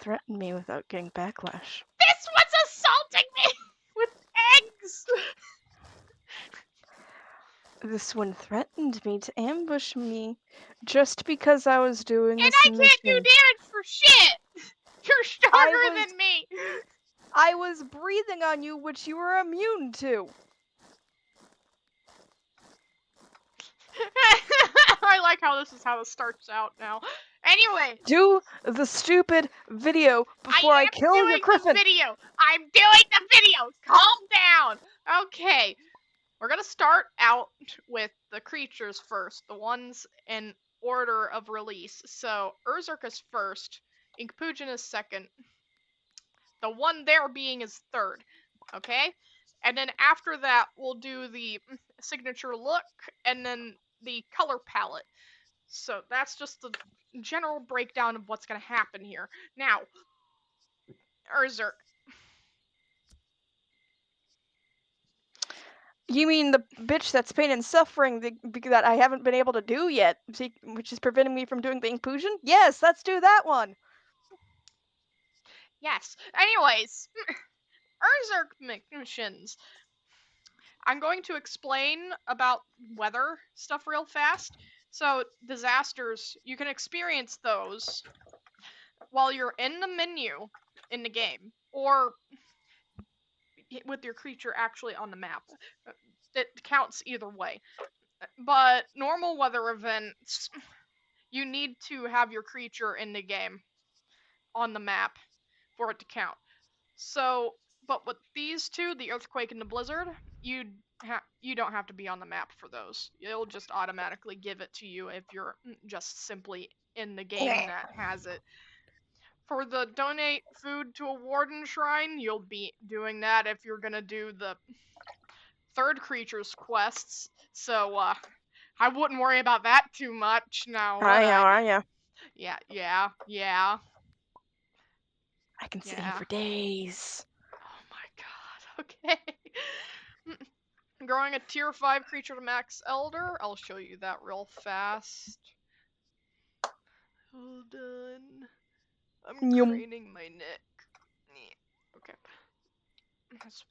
threaten me without getting backlash? This was assaulting me with eggs! This one threatened me to ambush me just because I was doing And this I can't do mission. damage for shit! You're stronger than me! I was breathing on you, which you were immune to. I like how this is how it starts out now. Anyway. Do the stupid video before I kill your griffin. Video. I'm doing the video. Calm down. Okay. We're gonna start out with the creatures first, the ones in order of release. So Urzuk is first, Inkpujin is second, the one there being is third. Okay? And then after that, we'll do the signature look and then the color palette. So that's just the general breakdown of what's gonna happen here. Now, Urzuk. You mean the bitch that's pain and suffering that I haven't been able to do yet, which is preventing me from doing the Inkpujin? Yes, let's do that one. Yes. Anyways, Urzuk missions. I'm going to explain about weather stuff real fast. So, disasters, you can experience those while you're in the menu in the game, or with your creature actually on the map. It counts either way. But normal weather events, you need to have your creature in the game on the map for it to count. So, but with these two, the earthquake and the blizzard, you don't have to be on the map for those. It'll just automatically give it to you if you're just simply in the game that has it. For the donate food to a Warden shrine, you'll be doing that if you're gonna do the third creature's quests. So, I wouldn't worry about that too much now. Yeah. Yeah. I can sit here for days. Oh my god, okay. Growing a tier 5 creature to max Elder. I'll show you that real fast. Hold on. I'm craning my neck. Okay. That's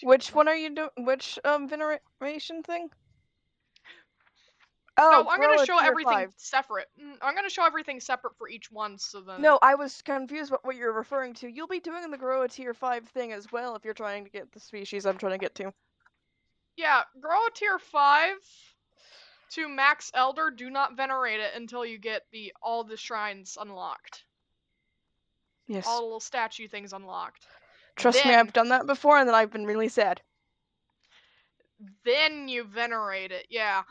Which one are you doing? Which veneration thing? Oh, no, I'm gonna show everything separate. I'm gonna show everything separate for each one, so then. No, I was confused what you're referring to. You'll be doing the grow a tier 5 thing as well if you're trying to get the species I'm trying to get to. Yeah, grow a tier 5 to max Elder. Do not venerate it until you get all the shrines unlocked. Yes. All the little statue things unlocked. Trust me, I've done that before, and then I've been really sad. Then you venerate it, yeah.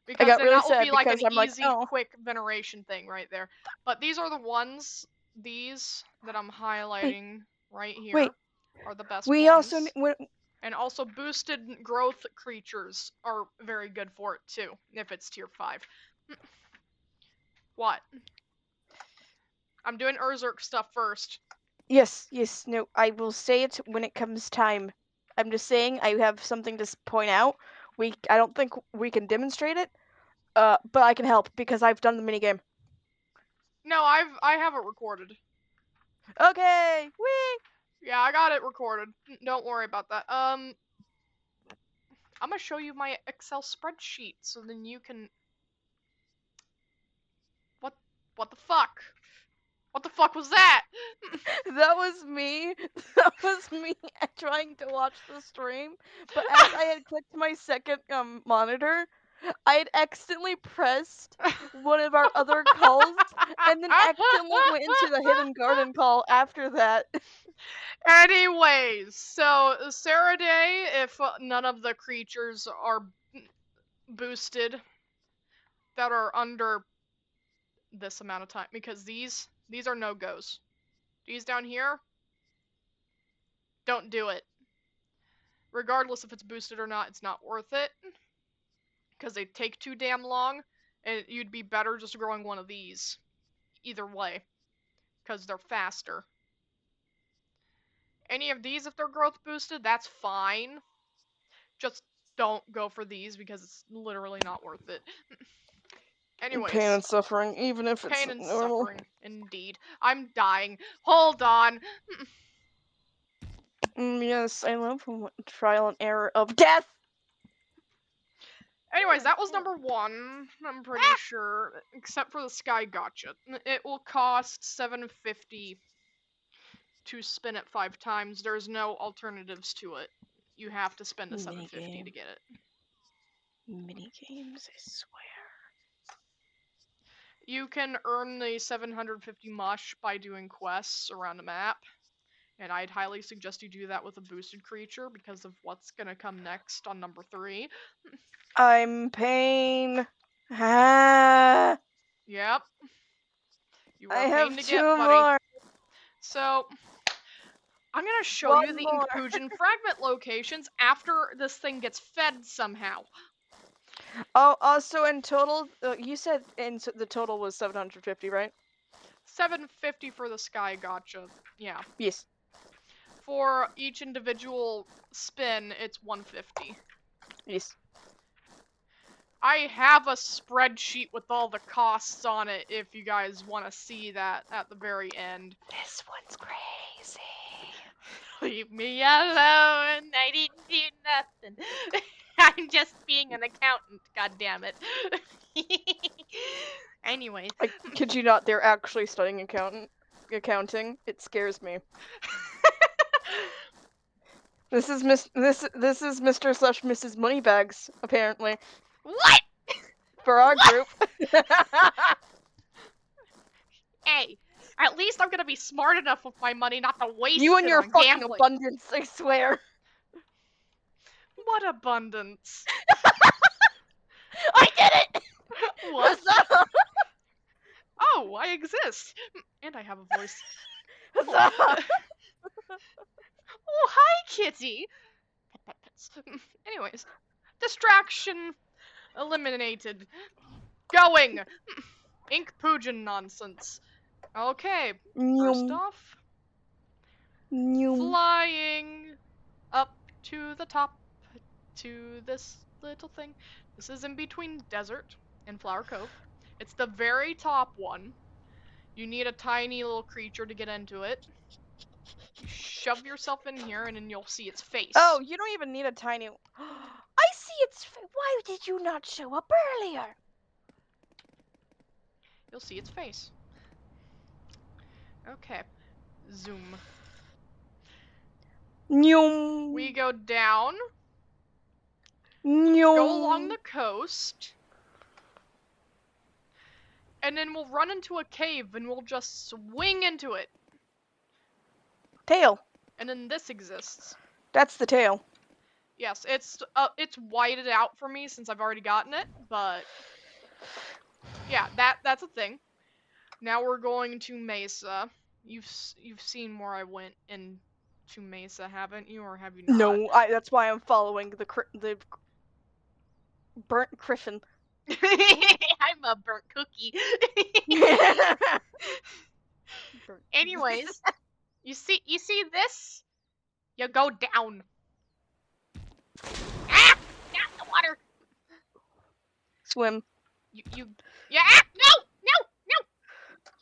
Because then that will be like an easy, quick veneration thing right there. But these are the ones, these that I'm highlighting right here are the best ones. And also boosted growth creatures are very good for it too, if it's tier 5. What? I'm doing Urzuk stuff first. Yes, no, I will say it when it comes time. I'm just saying I have something to point out. I don't think we can demonstrate it, but I can help because I've done the minigame. No, I have it recorded. Okay, whee! Yeah, I got it recorded. Don't worry about that. I'm gonna show you my Excel spreadsheet so then you can. What the fuck? What the fuck was that? That was me. That was me trying to watch the stream, but as I had clicked my second monitor, I had accidentally pressed one of our other calls and then accidentally went into the hidden garden call after that. Anyways, so Saraday, if none of the creatures are boosted that are under this amount of time, because these are no-goes. These down here, don't do it. Regardless if it's boosted or not, it's not worth it. Because they take too damn long, and you'd be better just growing one of these. Either way. Because they're faster. Any of these, if they're growth boosted, that's fine. Just don't go for these because it's literally not worth it. Anyways, Pain and suffering, even if it's pain and normal. suffering, indeed. I'm dying. Hold on. Yes, I love trial and error of death. Anyways, that was number 1. I'm pretty sure, except for the Sky Gotcha. It will cost $7.50 to spin it 5 times. There's no alternatives to it. You have to spend the $7.50 to get it. Mini games, I swear. You can earn the 750 mush by doing quests around the map. And I'd highly suggest you do that with a boosted creature because of what's gonna come next on number 3. I'm pain. Ah, Yep. You I are a pain have to 2 get, buddy. more. So, I'm gonna show 1 you the more. Inkpujin fragment locations after this thing gets fed somehow. Oh, also in total, you said the total was 750, right? 750 for the Sky Gotcha. Yeah. Yes. For each individual spin, it's 150. Yes. I have a spreadsheet with all the costs on it if you guys want to see that at the very end. This one's crazy. Leave me alone. I didn't do nothing. I'm just being an accountant, goddammit. Anyways. I kid you not, they're actually studying accounting. It scares me. This is Mr. slash Mrs. Moneybags, apparently. What? For our What? group. Hey, at least I'm gonna be smart enough with my money not to waste You and it your on fucking gambling. abundance, I swear. What abundance? I did it! What? Huzzah! Oh, I exist. And I have a voice. Huzzah! Oh, hi, kitty. Pet, pet, pets. Anyways, distraction eliminated. Going. Inkpujin nonsense. Okay, first off, flying up to the top to this little thing. This is in between Desert and Flower Cove. It's the very top one. You need a tiny little creature to get into it. You shove yourself in here and then you'll see its face. Oh, you don't even need a tiny... I see its... Why did you not show up earlier? You'll see its face. Okay. Zoom. We go down. Go along the coast. And then we'll run into a cave and we'll just swing into it. Tail. And then this exists. That's the tail. Yes, it's whited out for me since I've already gotten it, but yeah, that's a thing. Now we're going to Mesa. You've seen where I went into Mesa, haven't you, or have you not? No, that's why I'm following the burnt griffin. I'm a burnt cookie. Anyways, you see this? You go down. Ah! Not the water. Swim. Yeah. No.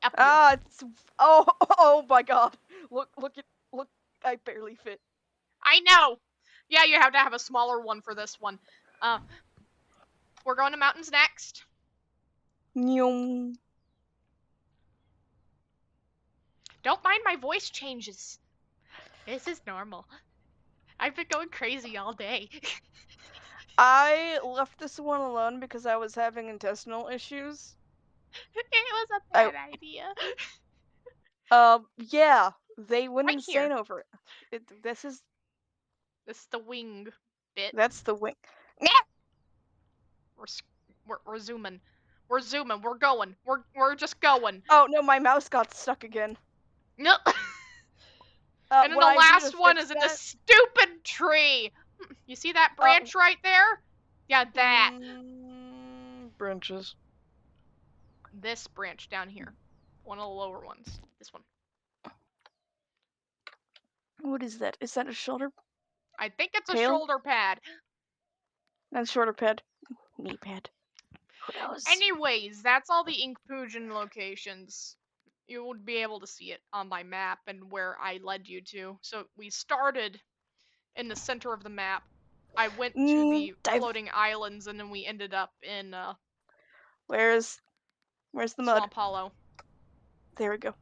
Up here. Ah, it's oh my god. Look. I barely fit. I know. Yeah, you have to have a smaller one for this one. We're going to mountains next. Nyum. Don't mind my voice changes. This is normal. I've been going crazy all day. I left this one alone because I was having intestinal issues. It was a bad idea. Yeah, they went Right insane here. over it. This is the wing bit. That's the wing. We're zooming. We're zooming. We're going. We're just going. Oh no, my mouse got stuck again. No. And then the last one is in the stupid tree. You see that branch right there? Yeah, that. Branches. This branch down here. One of the lower ones. This one. What is that? Is that a shoulder? I think it's tail? A shoulder pad. That's shoulder pad. Knee pad. Who knows? Anyways, that's all the Inkpujin locations. You would be able to see it on my map and where I led you to. So we started in the center of the map. I went to the Dive. floating islands, and then we ended up in Where's the mud? Swamp Hollow. There we go.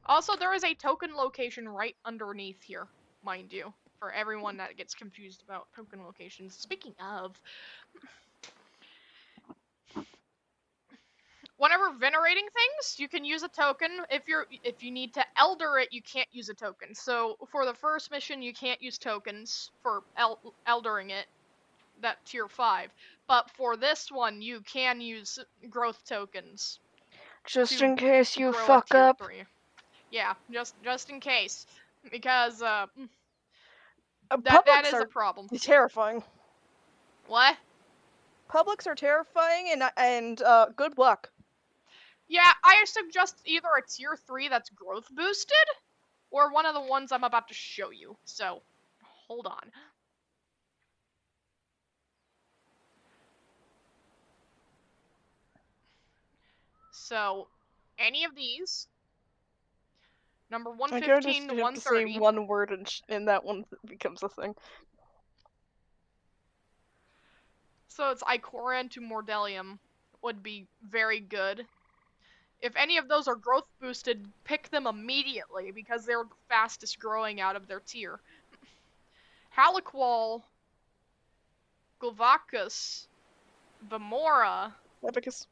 Also, there is a token location right underneath here, mind you, for everyone that gets confused about token locations. Speaking of, whenever venerating things, you can use a token. If you need to elder it, you can't use a token. So for the first mission, you can't use tokens for eldering it, that tier 5. But for this one, you can use growth tokens Just to in case you grow a fuck tier up. 3. Yeah, just in case, because that Publics is a are problem. terrifying. What? Publics are terrifying, and good luck. Yeah, I suggest either a tier 3 that's growth boosted, or one of the ones I'm about to show you. So, hold on. So, any of these, number I kind of just 115 to have to say 130. one word, and that one becomes a thing. So it's Icoran to Mordelium would be very good. If any of those are growth boosted, pick them immediately because they're the fastest growing out of their tier. Haliqual, Gulvacus, Vamora. Epicus.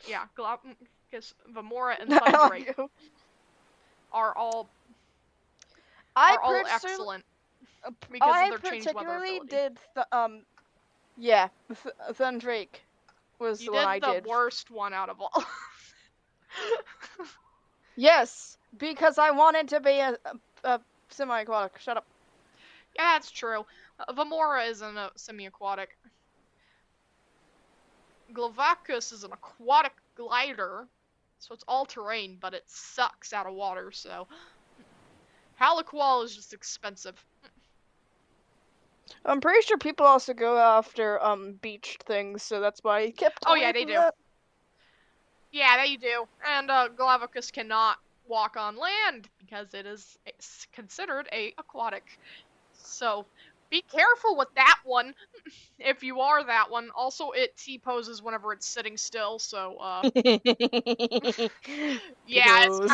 Yeah, Gulvacus, Vamora, and I Thundrake like you. are all I excellent because of I their change weather particularly ability. did yeah, Thundrake was You the one I did the did. worst one out of all. Yes, because I wanted to be a semi-aquatic. Shut up. Yeah, that's true. Vamora isn't a semi-aquatic. Glavacus is an aquatic glider, so it's all terrain, but it sucks out of water, so. Haliqual is just expensive. I'm pretty sure people also go after beached things, so that's why I kept Oh, away yeah, they from do. that. Yeah, they do. And Glavacus cannot walk on land because it is considered a aquatic. So be careful with that one if you are that one. Also, it T-poses whenever it's sitting still, so yeah, T-pose.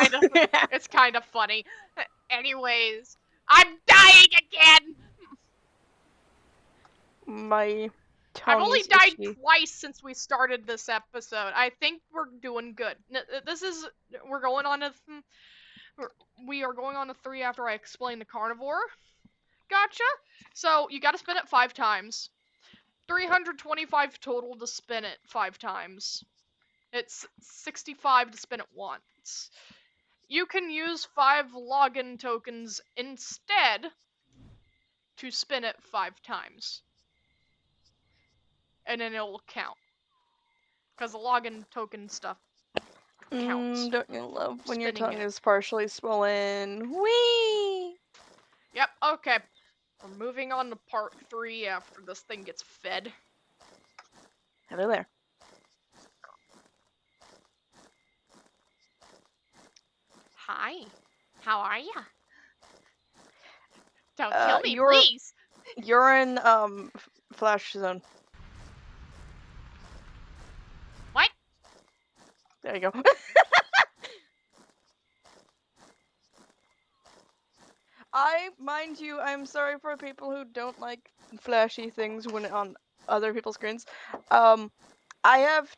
it's kind of funny. Anyways, I'm dying again. My I've tongue only is died itchy. twice since we started this episode. I think we're doing good. We're going on a we are going on a 3 after I explain the carnivore. Gotcha. So you got to spin it 5 times. 325 total to spin it 5 times. It's 65 to spin it once. You can use 5 login tokens instead to spin it 5 times. And then it will count. Because the login token stuff counts. Don't you love when your Spinning tongue it. is partially swollen? Whee! Yep, okay. We're moving on to part 3 after this thing gets fed. Hello there. Hi. How are ya? Don't kill me, You're please. in flash zone. What? There you go. Mind you, I'm sorry for people who don't like flashy things when on other people's screens. I have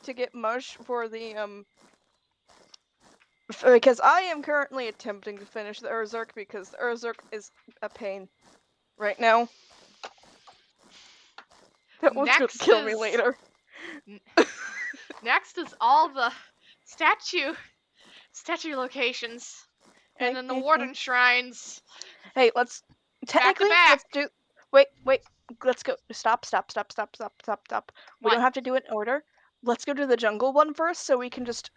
to get mush for the because I am currently attempting to finish the Urzuk because the Urzuk is a pain right now. That one's gonna kill me later. Next is all the statue locations. And then the Warden shrines. Hey, let's Back to technically back. let's do. Wait, let's go. Stop. We don't What? have to do it in order. Let's go to the jungle one first, so we can just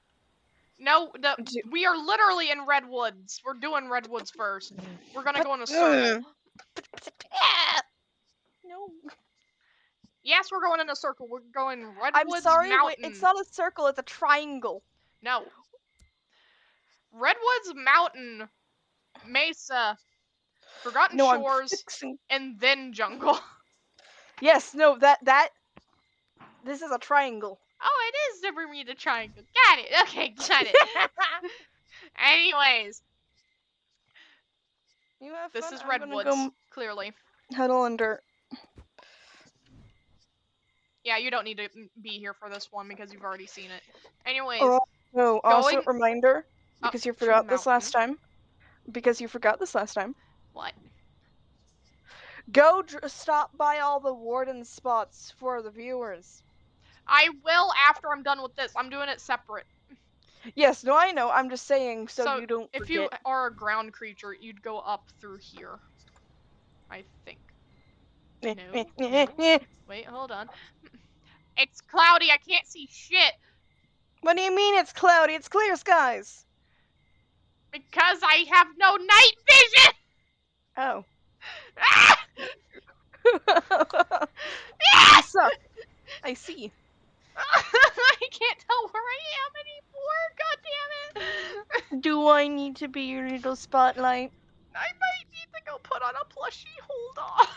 No, do. we are literally in Redwoods. We're doing Redwoods first. We're gonna go in a circle. No. Yes, we're going in a circle. We're going I'm Redwoods sorry, wait, it's Mountain. not a circle, it's a triangle. No. Redwoods Mountain, Mesa, Forgotten No, I'm Shores, fixing. and then Jungle. Yes, no, this is a triangle. Oh, it is the Bermuda Triangle. Got it. Okay, got it. Anyways, You have this fun. is I'm gonna go Redwoods, clearly. huddle under. Yeah, you don't need to be here for this one because you've already seen it. Anyways, Oh no! Also, going reminder, up because you to the forgot this last mountain. time. Because you forgot this last time. What? Go stop by all the Warden spots for the viewers. I will after I'm done with this. I'm doing it separate. Yes, no, I know. I'm just saying so So, you don't if you forget. are a ground creature, you'd go up through here. I think. No, no. Wait, hold on. It's cloudy. I can't see shit What do you mean it's cloudy? It's clear skies. because I have no night vision. Oh. Ah! You suck. I see. I can't tell where I am anymore. God damn it. Do I need to be your little spotlight? I might need to go put on a plushie. Hold on.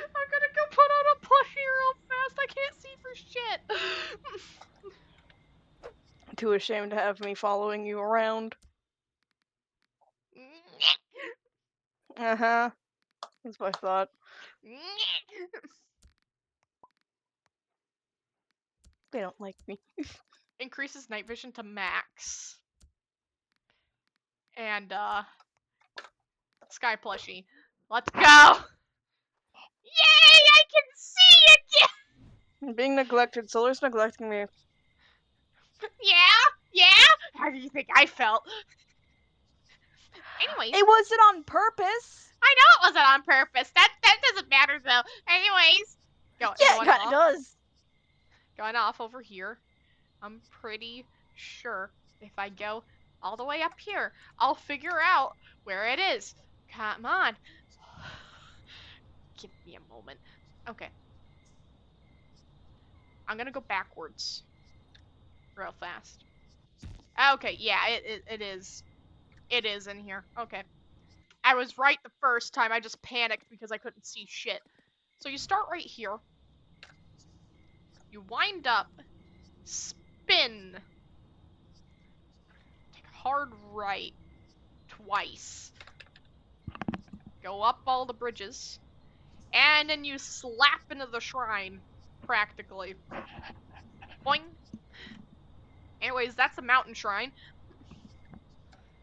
I'm gonna go put on a plushie real fast. I can't see for shit. Too ashamed to have me following you around. Uh-huh. That's what I thought. They don't like me. Increases night vision to max. And, sky plushie. Let's go! Yay! I can see again! I'm being neglected. Solar's neglecting me. Yeah? Yeah? How do you think I felt? Anyways. It wasn't on purpose. I know it wasn't on purpose. That doesn't matter though. Anyways. Yeah, Going it off. does. Going off over here. I'm pretty sure if I go all the way up here, I'll figure out where it is. Come on. Give me a moment. Okay. I'm gonna go backwards. Real fast. Okay, yeah, it is. It is in here. Okay. I was right the first time. I just panicked because I couldn't see shit. So you start right here. You wind up. Spin. Take a hard right. Twice. Go up all the bridges. And then you slap into the shrine. Practically. Boing. Anyways, that's a mountain shrine.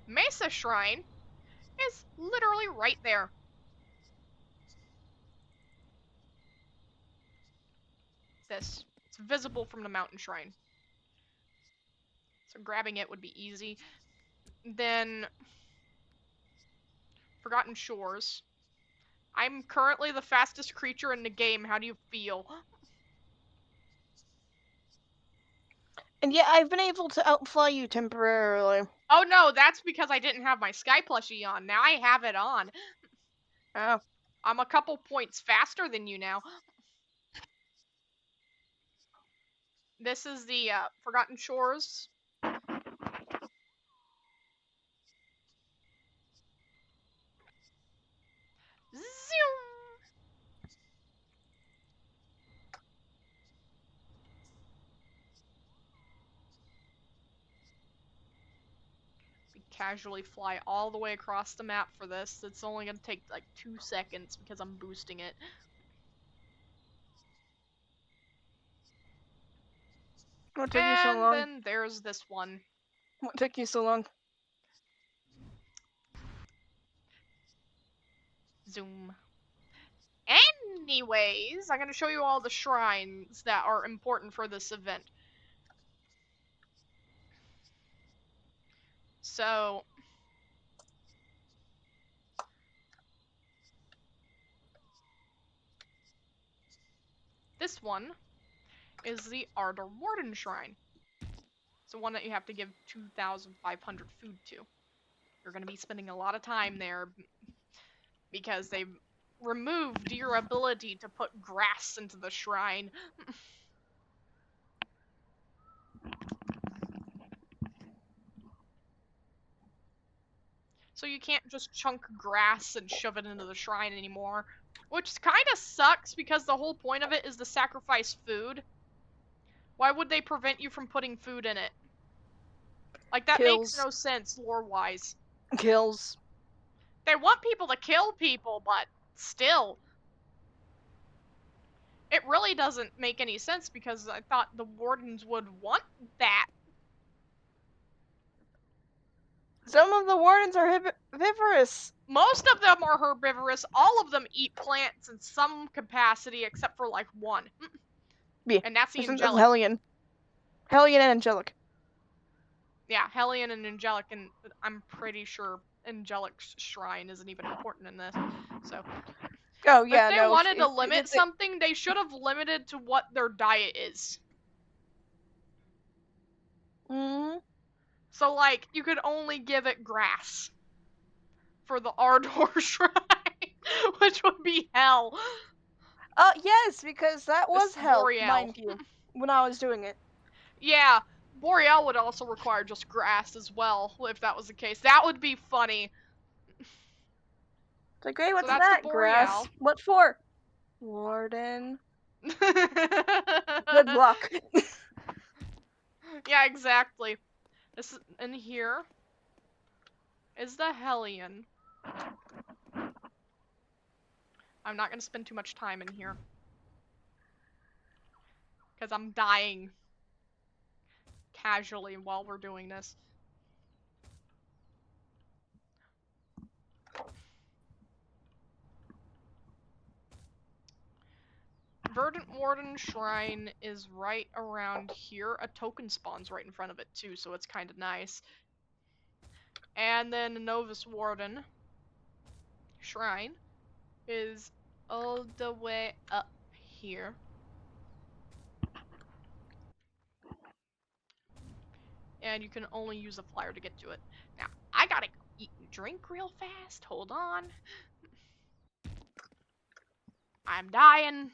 Mesa shrine is literally right there. This. It's visible from the mountain shrine. So grabbing it would be easy. Then Forgotten Shores. I'm currently the fastest creature in the game. How do you feel? And yeah, I've been able to outfly you temporarily. Oh no, that's because I didn't have my sky plushie on. Now I have it on. Oh. I'm a couple points faster than you now. This is the Forgotten Shores. Zoom! We casually fly all the way across the map for this. It's only gonna take like 2 seconds because I'm boosting it. What took you so long? Then there's this one. What took you so long? Zoom. Anyways, I'm gonna show you all the shrines that are important for this event. So, this one is the Ardor Warden Shrine. It's the one that you have to give 2,500 food to. You're going to be spending a lot of time there because they removed your ability to put grass into the shrine. So you can't just chunk grass and shove it into the shrine anymore. Which kind of sucks because the whole point of it is to sacrifice food. Why would they prevent you from putting food in it? Like, that makes Kills. no sense lore-wise. Kills. They want people to kill people, but still. It really doesn't make any sense because I thought the Wardens would want that. Some of the wardens are herbivorous. Most of them are herbivorous. All of them eat plants in some capacity, except for like one. Yeah. And that's the That's Angelic. Hellion. Hellion and Angelic. Yeah, Hellion and Angelic, and I'm pretty sure Angelic's shrine isn't even important in this. So, Oh yeah, if they no. wanted to limit something, they should have limited to what their diet is. Mm. So, like, you could only give it grass for the Ardor shrine, which would be hell. Yes, because that was hell, Boreal. mind you, when I was doing it. Yeah, Boreal would also require just grass as well, if that was the case. That would be funny. It's like, hey, what's that's that? the Grass. Boreal. What for? Warden. Good luck. Yeah, exactly. This is, in here is the Hellion. I'm not gonna spend too much time in here. Because I'm dying casually while we're doing this. Verdant Warden Shrine is right around here. A token spawns right in front of it too, so it's kind of nice. And then Novus Warden Shrine is all the way up here. And you can only use a flyer to get to it. Now, I gotta go eat and drink real fast. Hold on. I'm dying.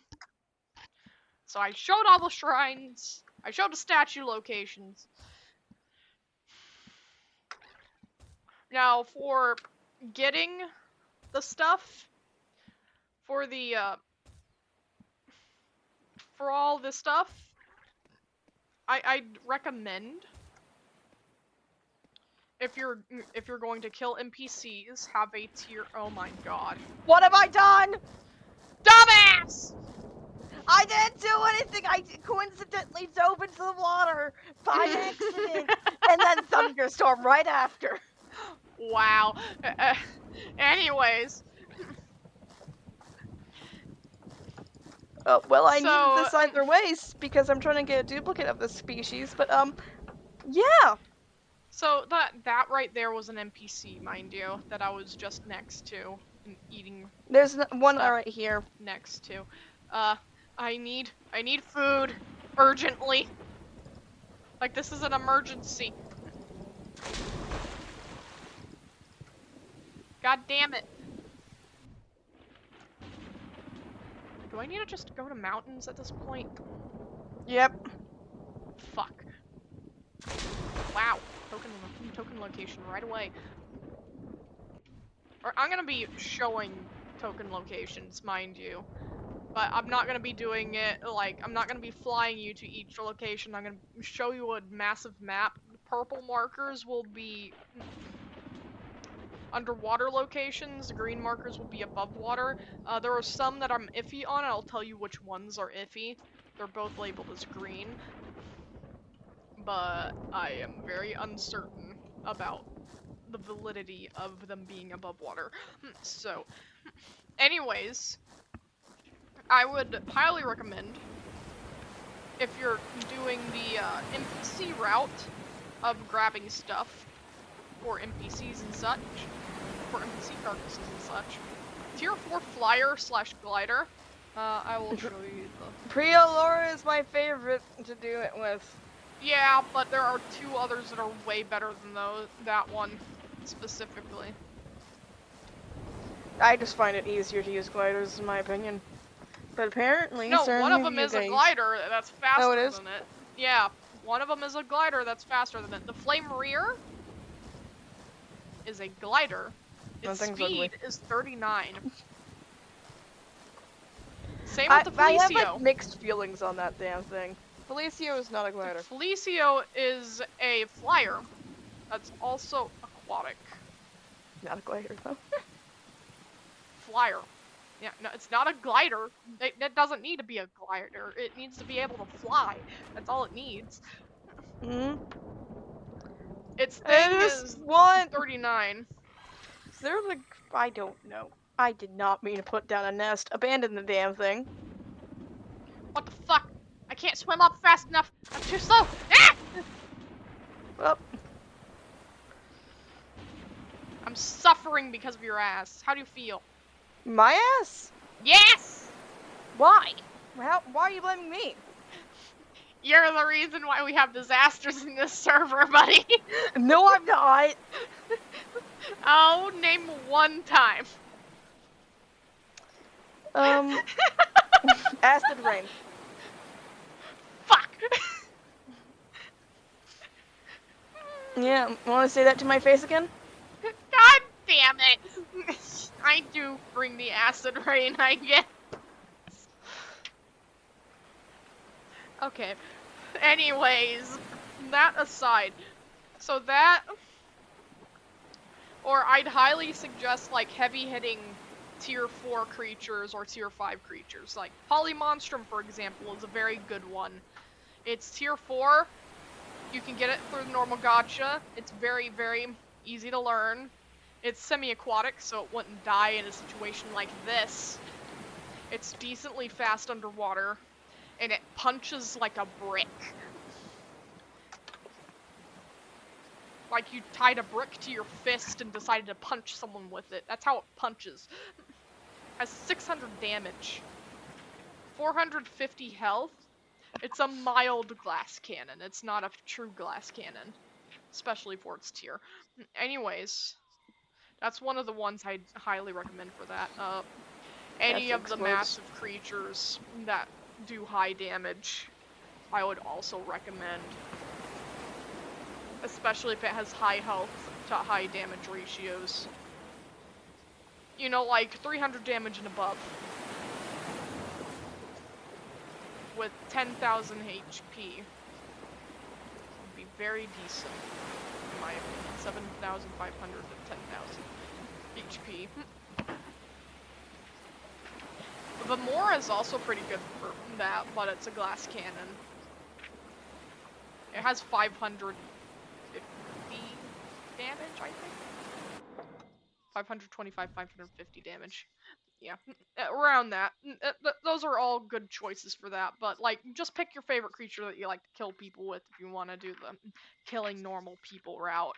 So I showed all the shrines. I showed the statue locations. Now, for getting the stuff, for the, for all this stuff, I'd recommend, if you're going to kill NPCs, have a tier. Oh my god! What have I done? Dumbass! I didn't do anything. I coincidentally dove into the water by accident, and then Thunderstorm right after. Wow. Anyways. Oh, well, I So, needed this either ways because I'm trying to get a duplicate of the species, but yeah. So that right there was an NPC, mind you, that I was just next to and eating. There's one right here. Next to. I need food urgently. Like, this is an emergency. God damn it. Do I need to just go to mountains at this point? Yep. Fuck. Wow. Token location right away. Or I'm gonna be showing token locations, mind you. But I'm not gonna be doing it, like, I'm not gonna be flying you to each location. I'm gonna show you a massive map. Purple markers will be underwater locations, the green markers will be above water. There are some that I'm iffy on, and I'll tell you which ones are iffy. They're both labeled as green. But I am very uncertain about the validity of them being above water. So, anyways, I would highly recommend, if you're doing the NPC route of grabbing stuff for NPCs and such, for NPC carcasses and such, tier 4 flyer / glider. I will show you the... Priolora is my favorite to do it with. Yeah, but there are 2 others that are way better than that one, specifically. I just find it easier to use gliders, in my opinion. But apparently, No, one certain of of them you is a guys. glider that's Oh, it faster is? than it. Yeah, one of them is a glider that's faster than it. The Flame Rear is a glider. That Its thing's ugly. speed is 39. Same with I the I have like Felicio. mixed feelings on that damn thing. Felicio is not a The glider. Felicio is a flyer that's also aquatic. Not a glider though. Flyer. Yeah, no, it's not a glider. It doesn't need to be a glider. It needs to be able to fly. That's all it needs. Hmm. Its I thing just is want. 39. Is there like I don't know. I did not mean to put down a nest. Abandon the damn thing. What the fuck? I can't swim up fast enough. I'm too slow. Ah! Well, I'm suffering because of your ass. How do you feel? my ass. Yes! Why? Why are you blaming me? You're the reason why we have disasters in this server, buddy. No, I'm not. Oh, name one time. Um, acid rain. Fuck. Yeah, want to say that to my face again? God damn it. I do bring the acid rain, I guess. Okay. Anyways, that aside. So that, or I'd highly suggest like heavy hitting tier 4 creatures or tier 5 creatures. Like Polymonstrum, for example, is a very good one. It's tier 4. You can get it through the normal gacha. It's very, very easy to learn. It's semi-aquatic, so it wouldn't die in a situation like this. It's decently fast underwater, and it punches like a brick. Like you tied a brick to your fist and decided to punch someone with it. That's how it punches. Has 600 damage. 450 health. It's a mild glass cannon. It's not a true glass cannon. Especially for its tier. Anyways, that's one of the ones I'd highly recommend for that. Any That of the explodes. massive creatures that do high damage, I would also recommend. Especially if it has high health to high damage ratios. You know, like 300 damage and above. With 10,000 HP. Would be very decent, in my opinion. 7,500 to 10,000 HP. The Mora is also pretty good for that, but it's a glass cannon. It has 550 damage, I think. 525, 550 damage. Yeah, around that. Those are all good choices for that, but like, just pick your favorite creature that you like to kill people with if you want to do the killing normal people route.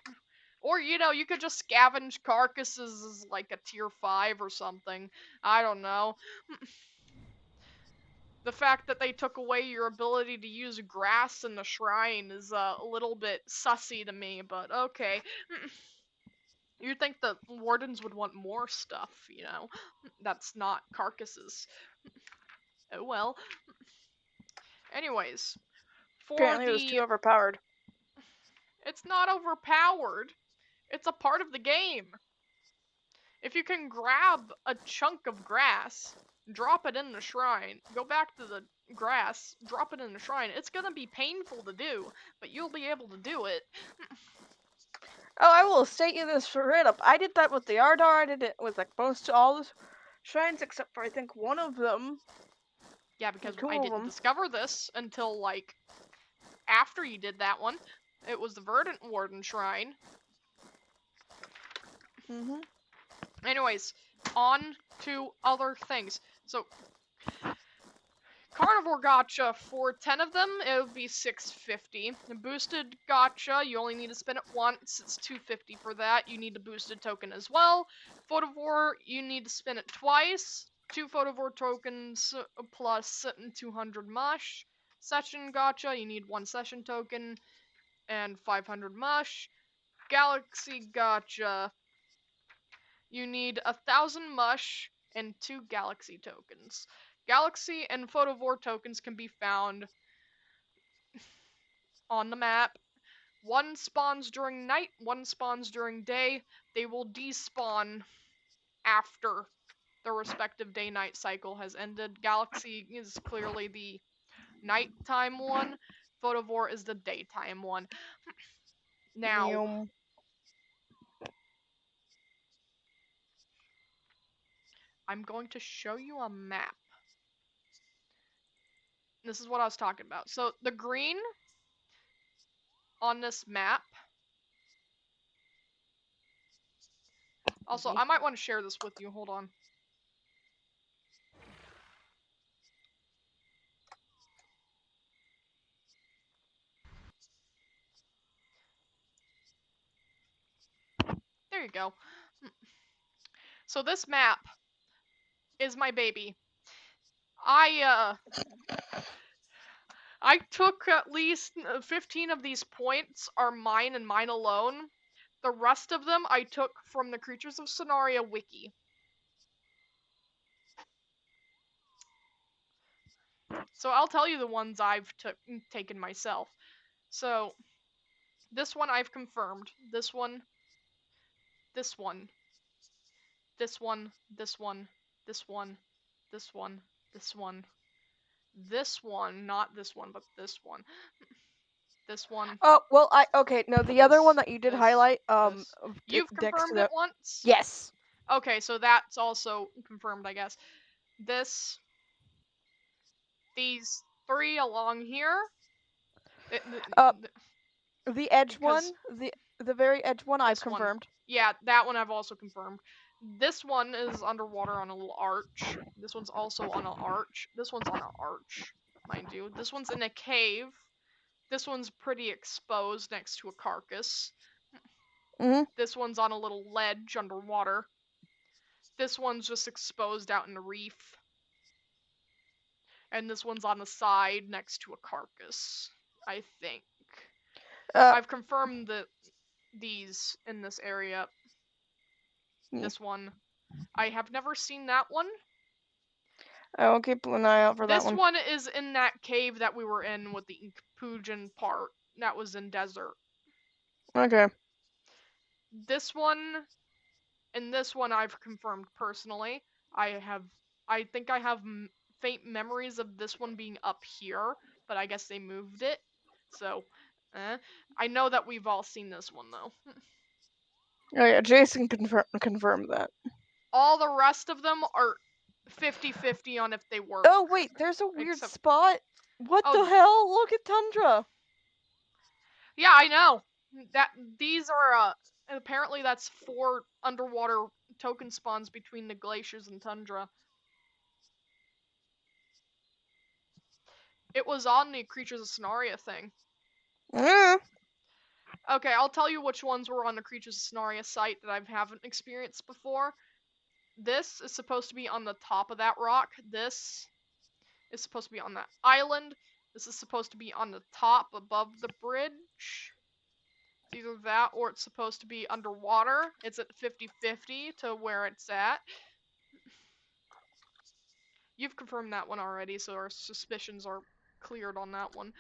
Or, you know, you could just scavenge carcasses as like a tier 5 or something. I don't know. The fact that they took away your ability to use grass in the shrine is a little bit sussy to me, but okay. You'd think the wardens would want more stuff, you know? That's not carcasses. Oh well. Anyways, for Apparently, it was too the. overpowered. It's not overpowered. It's a part of the game. If you can grab a chunk of grass, drop it in the shrine, go back to the grass, drop it in the shrine, it's gonna be painful to do, but you'll be able to do it. Oh, I will state you this straight up. I did that with the Ardar. I did it with like most all the shrines except for I think one of them, Yeah, or because two I of didn't them. discover this until, like, after you did that one. It was the Verdant Warden Shrine. Mhm. Anyways, on to other things. So, Carnivore Gacha, for 10 of them, it would be 650. Boosted Gacha, you only need to spin it once, it's 250 for that. You need a boosted token as well. Photovore, you need to spin it twice. 2 Photovore tokens plus 200 mush. Session Gacha, you need 1 session token and 500 mush. Galaxy Gacha, You need 1,000 mush and 2 galaxy tokens. Galaxy and photovore tokens can be found on the map. One spawns during night, one spawns during day. They will despawn after the respective day-night cycle has ended. Galaxy is clearly the nighttime one. Photovore is the daytime one. Now, Yum. I'm going to show you a map. This is what I was talking about. So the green on this map. Also, I might want to share this with you. Hold on. There you go. So this map is my baby. I took at least 15 of these points are mine and mine alone. The rest of them I took from the Creatures of Sonaria wiki. So I'll tell you the ones I've taken myself. So this one I've confirmed. This one, this one, this one, this one, this one, this one, this one, this one, not this one, but this one. This one. Oh, well, okay, no, the other one that you did This, highlight, this. You've next to confirmed it that. once? Yes. Okay, so that's also confirmed, I guess. This, these 3 along here. The edge Because one, the very edge one, I've this one. confirmed. Yeah, that one I've also confirmed. This one is underwater on a little arch. This one's also on an arch. This one's on an arch, mind you. This one's in a cave. This one's pretty exposed next to a carcass. This one's on a little ledge underwater. This one's just exposed out in the reef. And this one's on the side next to a carcass, I think. I've confirmed these in this area. This one. I have never seen that one. I will keep an eye out for that This one. one is in that cave that we were in with the Inkpujin part. That was in desert. Okay. This one and this one I've confirmed personally. I think I have faint memories of this one being up here, but I guess they moved it. So, I know that we've all seen this one though. Oh yeah, Jason confirmed that. All the rest of them are 50-50 on if they work. Oh wait, there's a weird Except, spot. What oh, the hell? Look at Tundra. yeah, I know. That these are apparently that's 4 underwater token spawns between the glaciers and tundra. It was on the Creatures of Sonaria thing. Yeah. Okay, I'll tell you which ones were on the Creatures of Sonaria site that I haven't experienced before. This is supposed to be on the top of that rock. This is supposed to be on that island. This is supposed to be on the top above the bridge. It's either that or it's supposed to be underwater. It's at 50-50 to where it's at. You've confirmed that one already, so our suspicions are cleared on that one.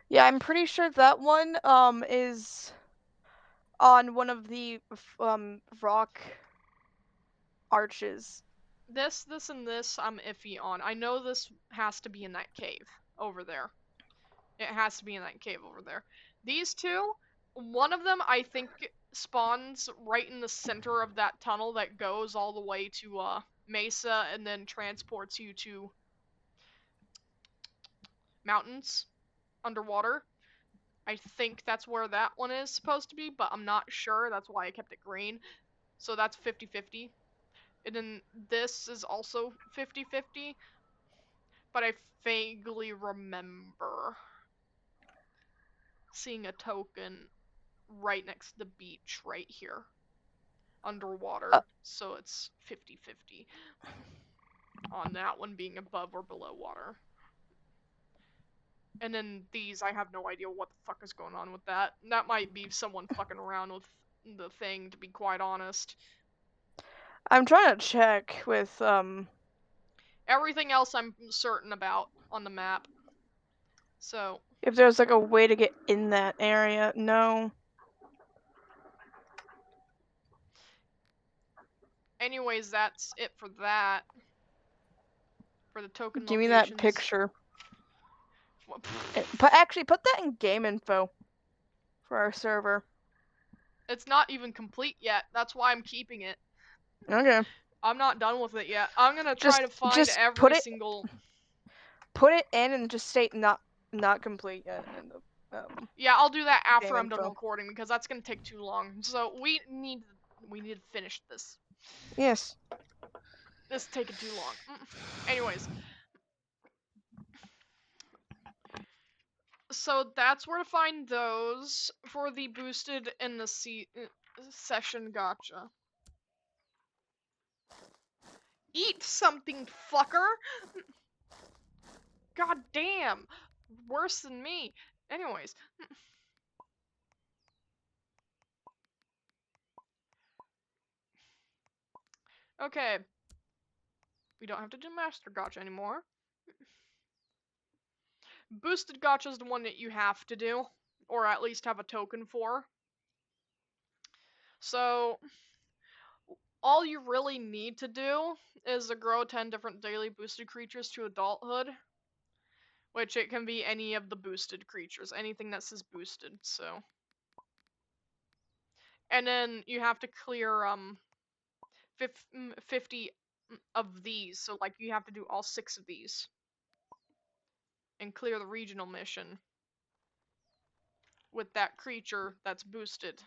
Yeah, I'm pretty sure that one is on one of the rock arches. This, and this I'm iffy on. I know this has to be in that cave over there. It has to be in that cave over there. These 2, one of them I think spawns right in the center of that tunnel that goes all the way to Mesa and then transports you to mountains underwater. I think that's where that one is supposed to be, but I'm not sure. That's why I kept it green. So that's 50-50. And then this is also 50-50. But I vaguely remember seeing a token right next to the beach right here. Underwater. So it's 50-50. On that one being above or below water. And then these, I have no idea what the fuck is going on with that. That might be someone fucking around with the thing, to be quite honest. I'm trying to check with Everything else I'm certain about on the map. So, if there's like a way to get in that area. No. anyways, that's it for that. For the token Give me that locations. picture. But actually, put that in game info for our server. It's not even complete yet. That's why I'm keeping it. Okay. I'm not done with it yet. I'm gonna try Just to find just every single. put it in and just state not complete yet in the Yeah, I'll do that game after I'm done info. recording because that's gonna take too long. So we need to finish this. Yes. This is taking too long. Anyways, so that's where to find those for the boosted and the session gotcha. Eat something, fucker! God damn! Worse than me. Anyways. Okay. We don't have to do master gotcha anymore. Boosted gotcha is the one that you have to do, or at least have a token for. So, all you really need to do is to grow 10 different daily boosted creatures to adulthood, which it can be any of the boosted creatures, anything that says boosted, so. And then you have to clear 50 of these, so like you have to do all 6 of these and clear the regional mission with that creature that's boosted.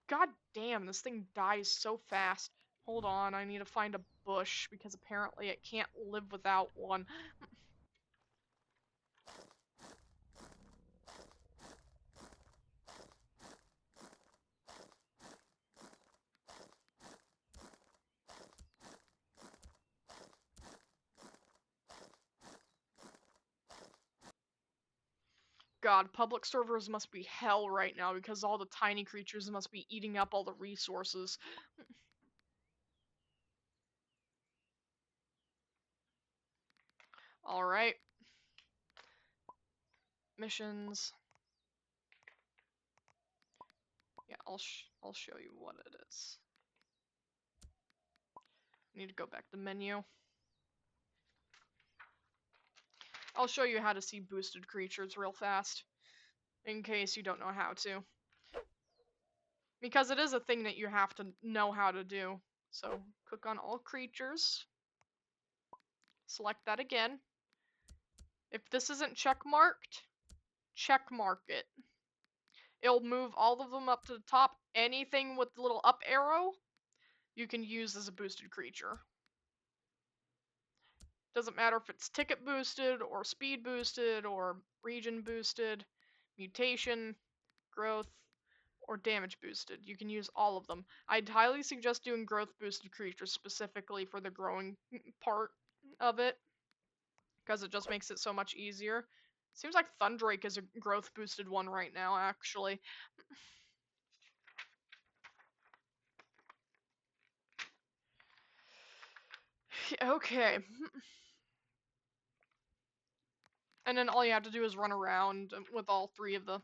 God damn, this thing dies so fast. Hold on, I need to find a bush because apparently it can't live without one. God, public servers must be hell right now because all the tiny creatures must be eating up all the resources. Alright. Missions. Yeah, I'll show you what it is. I need to go back to menu. I'll show you how to see boosted creatures real fast, in case you don't know how to. Because it is a thing that you have to know how to do. So, click on all creatures. Select that again. If this isn't checkmarked, checkmark it. It'll move all of them up to the top. Anything with the little up arrow, you can use as a boosted creature. Doesn't matter if it's ticket boosted, or speed boosted, or region boosted, mutation, growth, or damage boosted. You can use all of them. I'd highly suggest doing growth boosted creatures specifically for the growing part of it, because it just makes it so much easier. Seems like Thundrake is a growth boosted one right now, actually. Okay. And then all you have to do is run around with all 3 of the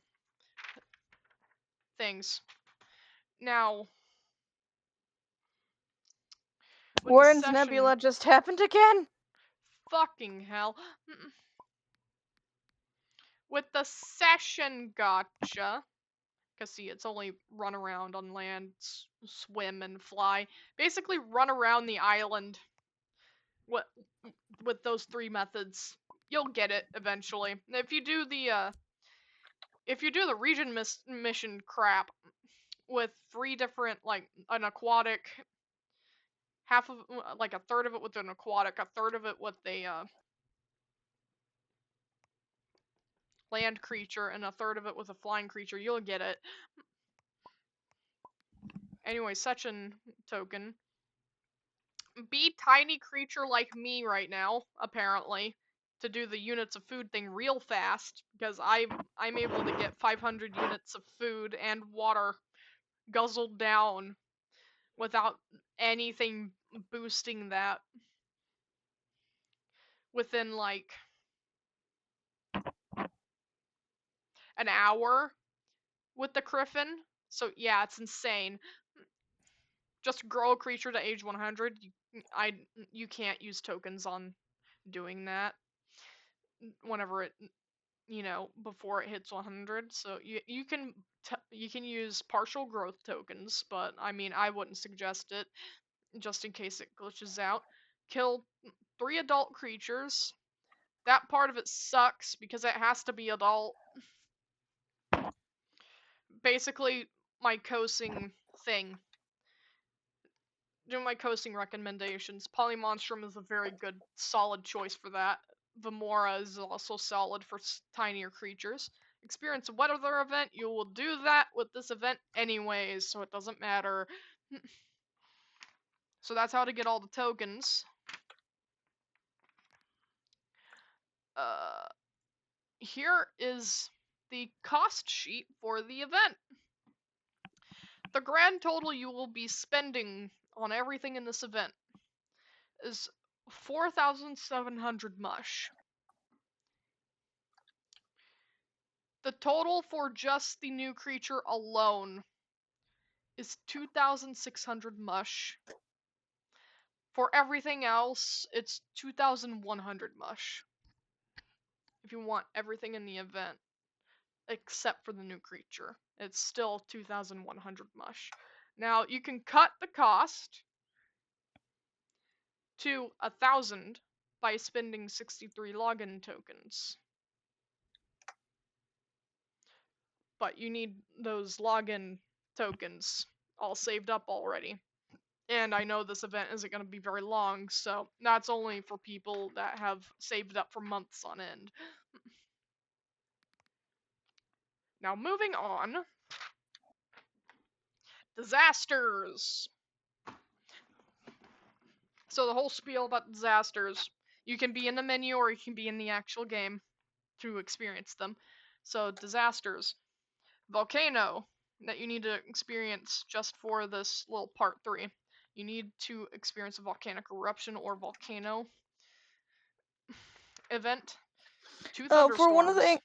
things. Now, with the Warden's session, Nebula just happened again. fucking hell. With the session gotcha, because see, it's only run around on land, swim, and fly. Basically, run around the island with those 3 methods. You'll get it eventually. If you do the region mission crap with 3 different, like an aquatic, half of like a third of it with an aquatic, a third of it with a land creature, and a third of it with a flying creature, you'll get it. Anyway, session token. Be tiny creature like me right now, apparently. to do the units of food thing real fast because I'm able to get 500 units of food and water guzzled down without anything boosting that within like an hour with the Griffin. So yeah, it's insane. Just grow a creature to age 100. You can't use tokens on doing that whenever it before it hits 100. So you can use partial growth tokens, but I mean I wouldn't suggest it just in case it glitches out. Kill 3 adult creatures. That part of it sucks because it has to be adult. Basically, my coasting thing. Doing my coasting recommendations. Polymonstrum is a very good, solid choice for that. Vemora is also solid for tinier creatures. Experience a weather event, you will do that with this event anyways, so it doesn't matter. So that's how to get all the tokens. Here is the cost sheet for the event. The grand total you will be spending on everything in this event is 4,700 mush. The total for just the new creature alone is 2,600 mush. For everything else, it's 2,100 mush. If you want everything in the event, except for the new creature, it's still 2,100 mush. Now, you can cut the cost to 1,000 by spending 63 login tokens. But you need those login tokens all saved up already. And I know this event isn't going to be very long, so that's only for people that have saved up for months on end. Now, moving on. Disasters! So, the whole spiel about disasters. You can be in the menu or you can be in the actual game to experience them. So, disasters. Volcano that you need to experience just for this little part 3. You need to experience a volcanic eruption or volcano event. 2 Oh, for one of the thunderstorms.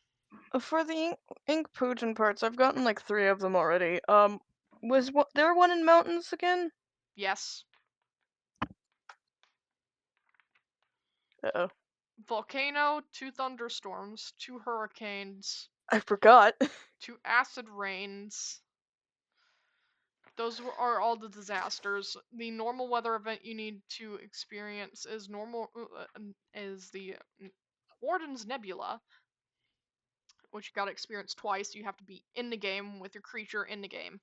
for the Inkpujin parts, I've gotten like 3 of them already. Was there one in mountains again? Yes. Uh-oh. Volcano, 2 thunderstorms, 2 hurricanes, I forgot. 2 acid rains. Those are all the disasters. The normal weather event you need to experience is the Warden's Nebula, which you gotta experience twice. You have to be in the game with your creature in the game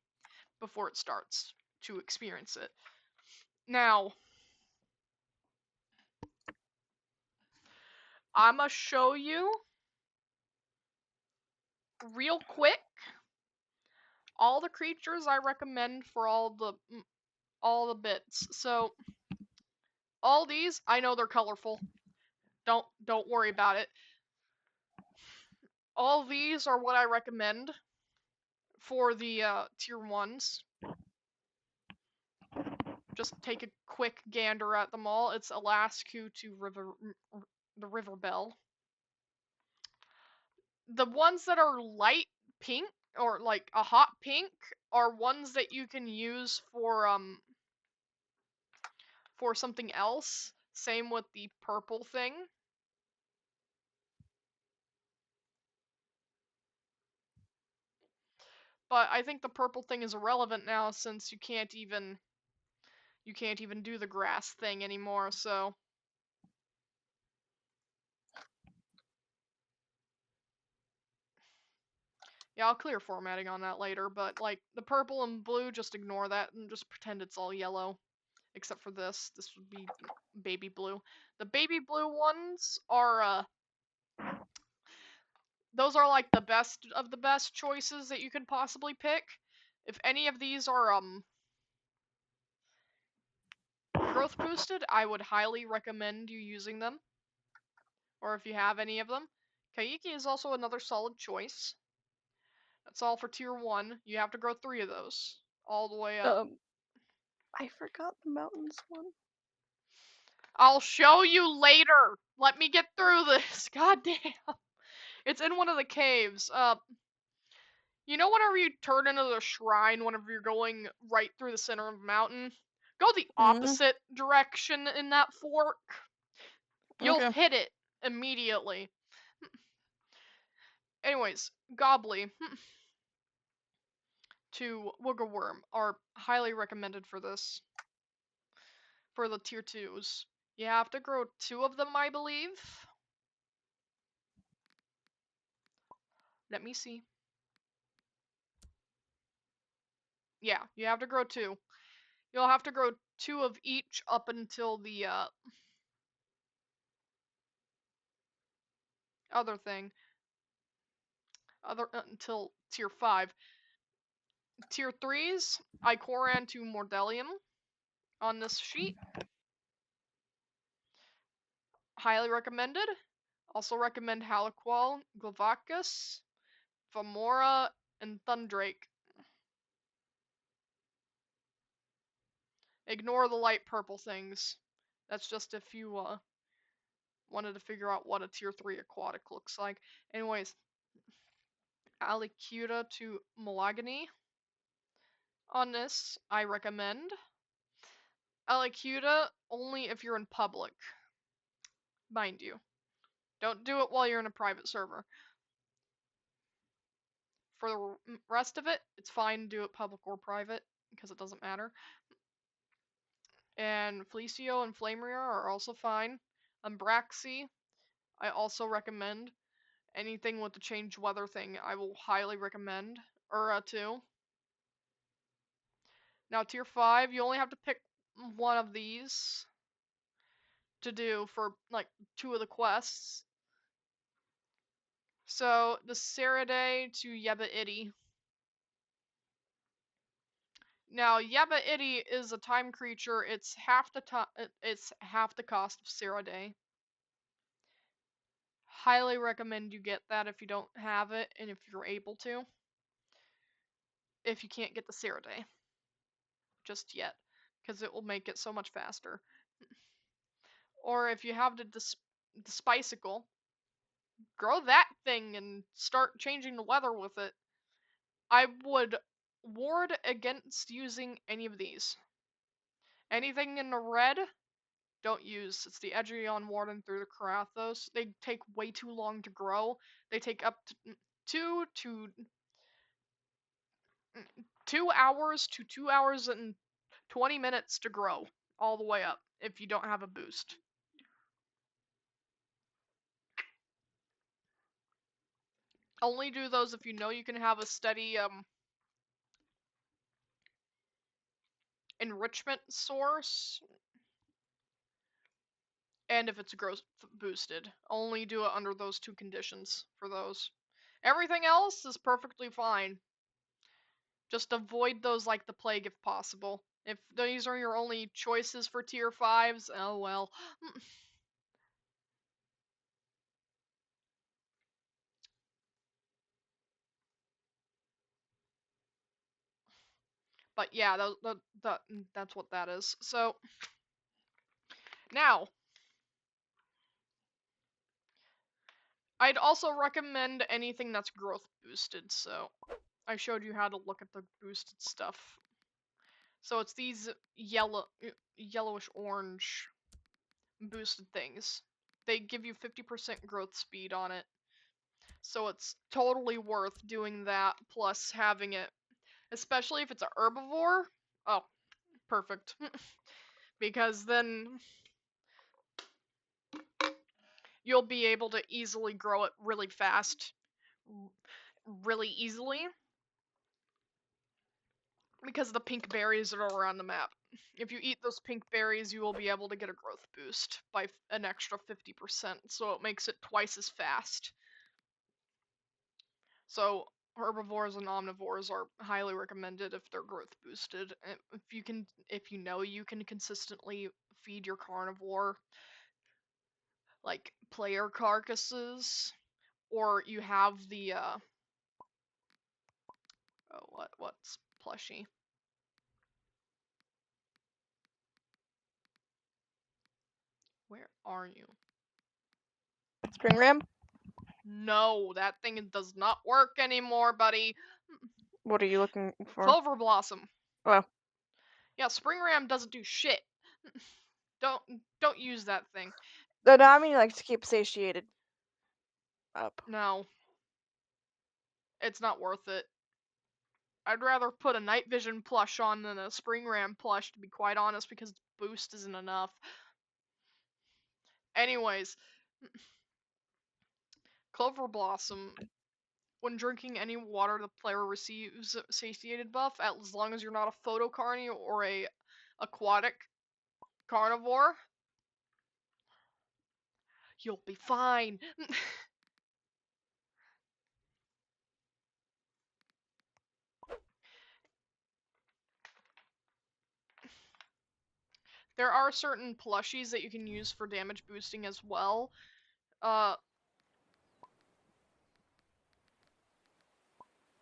before it starts to experience it. Now, I'ma show you real quick all the creatures I recommend for all the bits. So all these, I know they're colorful. Don't worry about it. All these are what I recommend for the tier 1s. Just take a quick gander at them all. It's Alasku to the River Bell. The ones that are light pink or like a hot pink are ones that you can use for something else. Same with the purple thing. But I think the purple thing is irrelevant now since you can't even do the grass thing anymore, so yeah, I'll clear formatting on that later, but like the purple and blue, just ignore that and just pretend it's all yellow. Except for this. This would be baby blue. The baby blue ones are those are like the best of the best choices that you could possibly pick. If any of these are growth boosted, I would highly recommend you using them. or if you have any of them. Kaiki is also another solid choice. That's all for tier 1. You have to grow 3 of those, all the way up. I forgot the mountains one. I'll show you later. Let me get through this. God damn. It's in one of the caves. You know whenever you turn into the shrine, whenever you're going right through the center of the mountain? Go the Mm-hmm. opposite direction in that fork. You'll Okay. hit it immediately. Anyways, Gobbly to Wigglworm are highly recommended for this. For the tier 2s. You have to grow 2 of them, I believe. Let me see. Yeah, you have to grow 2. You'll have to grow 2 of each up until the other thing. Until tier 5. Tier 3s, Icoran to Mordelium on this sheet. Highly recommended. Also recommend Haliqual, Glavacus, Famora, and Thundrake. Ignore the light purple things. That's just if you wanted to figure out what a tier 3 aquatic looks like. Anyways, Alicuta to Malagany. On this, I recommend Alicuta only if you're in public. Mind you. Don't do it while you're in a private server. For the rest of it, it's fine to do it public or private, because it doesn't matter. And Felicio and Flameria are also fine. Umbraxi, I also recommend. Anything with the change weather thing, I will highly recommend. Ura too. Now tier 5, you only have to pick one of these to do for like 2 of the quests. So the Saraday to Yeba Itty. Now Yeba Itty is a time creature. It's half the cost of Saraday. Highly recommend you get that if you don't have it and if you're able to. If you can't get the Saraday just yet, because it will make it so much faster. Or if you have the Spicicle, grow that thing and start changing the weather with it. I would ward against using any of these. Anything in the red, don't use. It's the Edgeon Warden through the Karathos. They take way too long to grow. They take up to 2 hours to 2 hours and 20 minutes to grow all the way up if you don't have a boost. Only do those if you know you can have a steady enrichment source, and if it's growth boosted. Only do it under those 2 conditions for those. Everything else is perfectly fine. Just avoid those like the plague if possible. If these are your only choices for tier 5s, oh well. But yeah, that's what that is. So, now, I'd also recommend anything that's growth boosted, so I showed you how to look at the boosted stuff. So it's these yellowish orange boosted things. They give you 50% growth speed on it. So it's totally worth doing that plus having it. Especially if it's a herbivore. Oh, perfect. Because then you'll be able to easily grow it really fast. Really easily. Because of the pink berries that are around the map. If you eat those pink berries, you will be able to get a growth boost by an extra 50%, so it makes it twice as fast. So herbivores and omnivores are highly recommended if they're growth boosted. If you know you can consistently feed your carnivore like player carcasses, or you have the what's plushie? Where are you? Spring Ram? No, that thing does not work anymore, buddy. What are you looking for? Clover Blossom. Oh. Yeah, Spring Ram doesn't do shit. Don't don't use that thing. No, I mean like to keep satiated up. No. It's not worth it. I'd rather put a night vision plush on than a Spring Ram plush, to be quite honest, because boost isn't enough. Anyways, Clover Blossom. When drinking any water, the player receives satiated buff as long as you're not a photocarny or a aquatic carnivore. You'll be fine. There are certain plushies that you can use for damage boosting as well.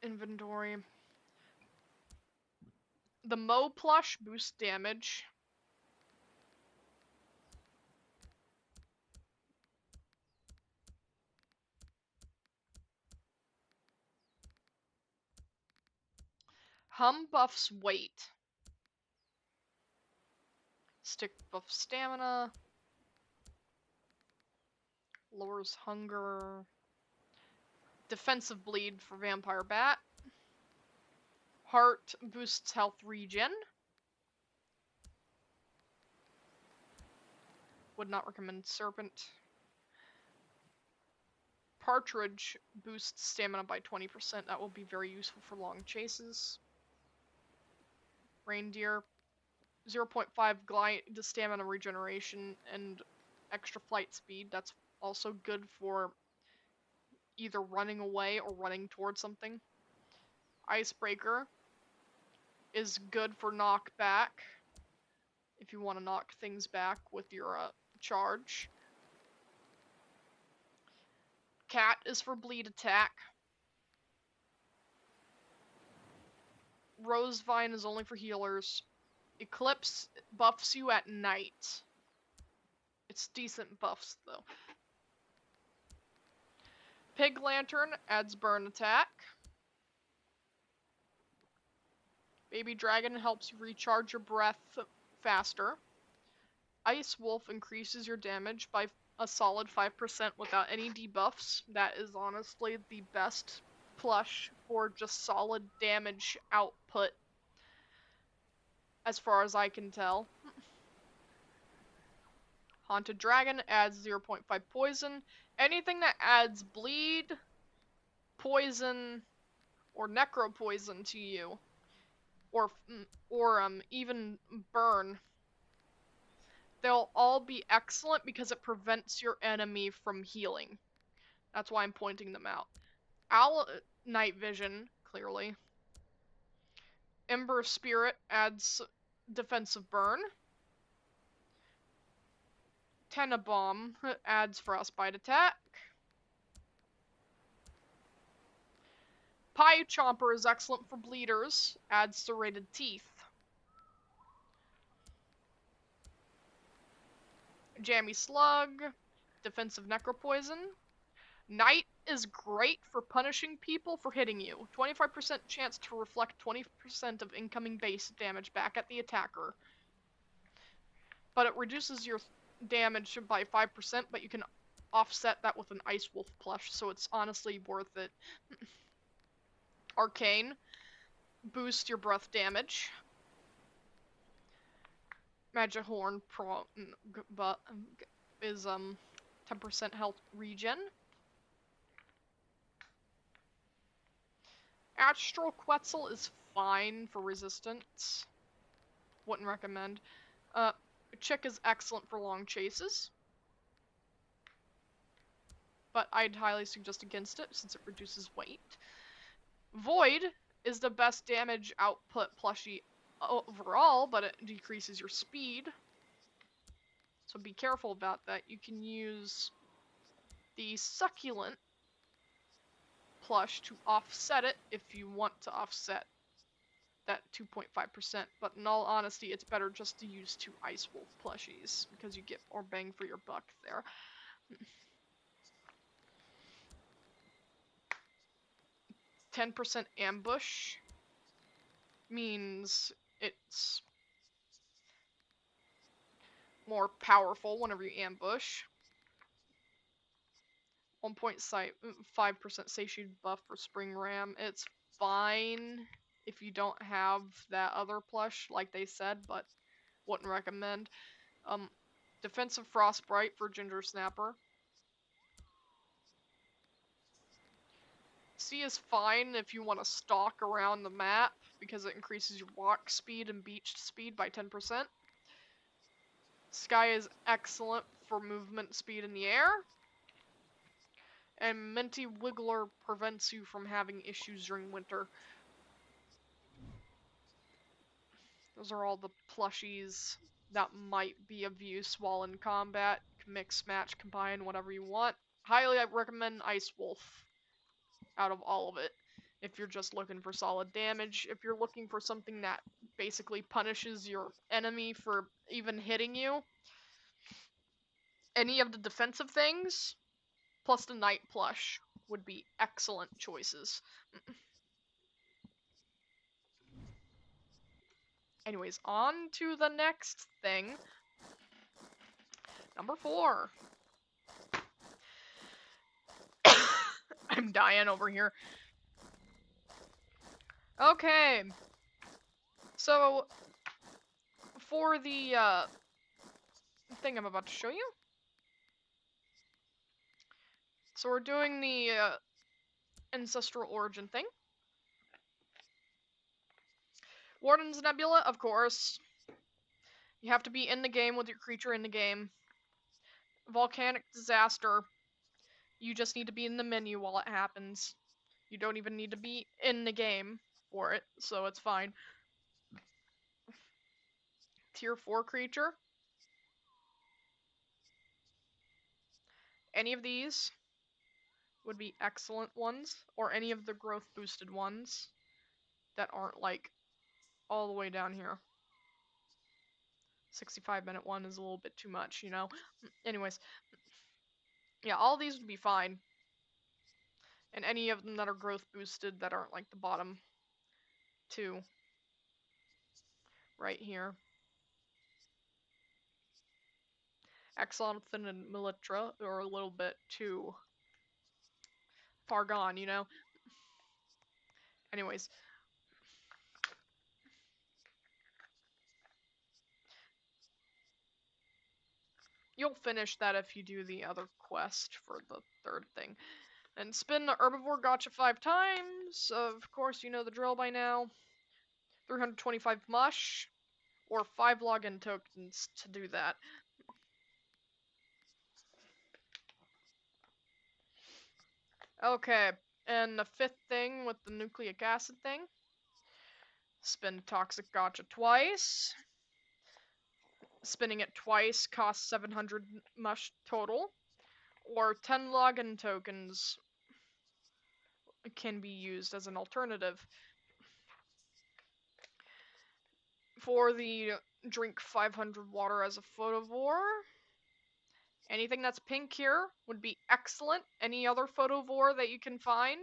Inventory. The Mo plush boosts damage. Hum buffs weight. Stick buffs stamina. Lowers hunger. Defensive bleed for vampire bat. Heart boosts health regen. Would not recommend serpent. Partridge boosts stamina by 20%. That will be very useful for long chases. Reindeer 0.5 glide stamina regeneration and extra flight speed. That's also good for either running away or running towards something. Icebreaker is good for knockback if you want to knock things back with your charge. Cat is for bleed attack. Rosevine is only for healers. Eclipse buffs you at night. It's decent buffs though. Pig Lantern adds burn attack. Baby Dragon helps you recharge your breath faster. Ice Wolf increases your damage by a solid 5% without any debuffs. That is honestly the best plush for just solid damage output, as far as I can tell. Haunted Dragon adds 0.5 poison. Anything that adds bleed, poison, or necro poison to you, or even burn, they'll all be excellent because it prevents your enemy from healing. That's why I'm pointing them out. Owl Night Vision, clearly. Ember Spirit adds defensive burn. Tenabomb adds frostbite attack. Pie Chomper is excellent for bleeders, adds serrated teeth. Jammy Slug, defensive necropoison. Night is great for punishing people for hitting you. 25% chance to reflect 20% of incoming base damage back at the attacker. But it reduces your damage by 5%, but you can offset that with an Ice Wolf plush, so it's honestly worth it. Arcane, boost your breath damage. Magic Horn is 10% health regen. Astral Quetzal is fine for resistance. Wouldn't recommend. Chick is excellent for long chases, but I'd highly suggest against it since it reduces weight. Void is the best damage output plushie overall, but it decreases your speed. So be careful about that. You can use the Succulent plush to offset it if you want to offset that 2.5%, but in all honesty, it's better just to use 2 Ice Wolf plushies, because you get more bang for your buck there. 10% ambush means it's more powerful whenever you ambush. 1.5% satiated buff for Spring Ram. It's fine if you don't have that other plush, like they said, but wouldn't recommend. Defensive Frostbite for Ginger Snapper. C is fine if you want to stalk around the map, because it increases your walk speed and beach speed by 10%. Sky is excellent for movement speed in the air. And Minty Wiggler prevents you from having issues during winter. Those are all the plushies that might be of use while in combat. You can mix, match, combine, whatever you want. Highly I recommend Ice Wolf out of all of it. If you're just looking for solid damage, if you're looking for something that basically punishes your enemy for even hitting you, any of the defensive things, plus the Night Plush, would be excellent choices. Anyways, on to the next thing. Number 4. I'm dying over here. Okay. So, for the thing I'm about to show you. So we're doing the Ancestral Origin thing. Warden's Nebula, of course. You have to be in the game with your creature in the game. Volcanic Disaster. You just need to be in the menu while it happens. You don't even need to be in the game for it, so it's fine. Tier 4 creature. Any of these would be excellent ones, or any of the growth boosted ones that aren't like all the way down here. 65-minute one is a little bit too much, you know? Anyways, yeah, all these would be fine. And any of them that are growth boosted that aren't like the bottom 2 right here. Exonathan and Militra are a little bit too far gone, you know? Anyways. You'll finish that if you do the other quest for the 3rd thing. And spin the Herbivore Gacha 5 times. Of course, you know the drill by now. 325 mush, or 5 login tokens to do that. Okay, and the 5th thing with the Nucleic Acid thing. Spin Toxic Gacha twice. Spinning it twice costs 700 mush total, or 10 login tokens can be used as an alternative. For the drink 500 water as a photovore. Anything that's pink here would be excellent. Any other photovore that you can find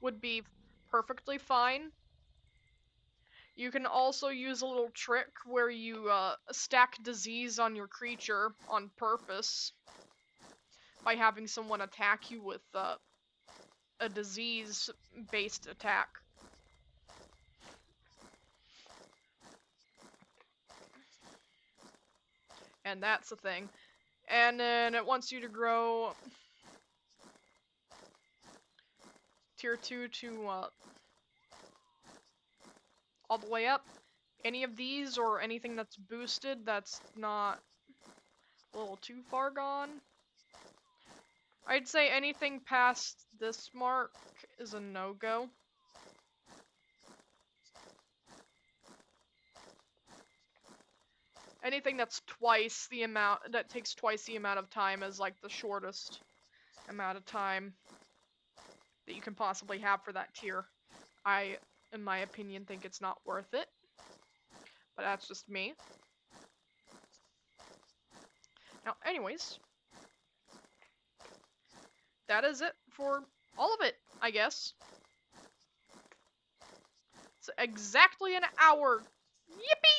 would be perfectly fine. You can also use a little trick where you stack disease on your creature on purpose by having someone attack you with a disease-based attack. And that's the thing. And then it wants you to grow tier 2 to all the way up. Any of these or anything that's boosted that's not a little too far gone. I'd say anything past this mark is a no-go. Anything that's twice the amount, that takes twice the amount of time is like the shortest amount of time that you can possibly have for that tier. I, in my opinion, think it's not worth it. But that's just me. Now, anyways, that is it for all of it, I guess. It's exactly an hour. Yippee!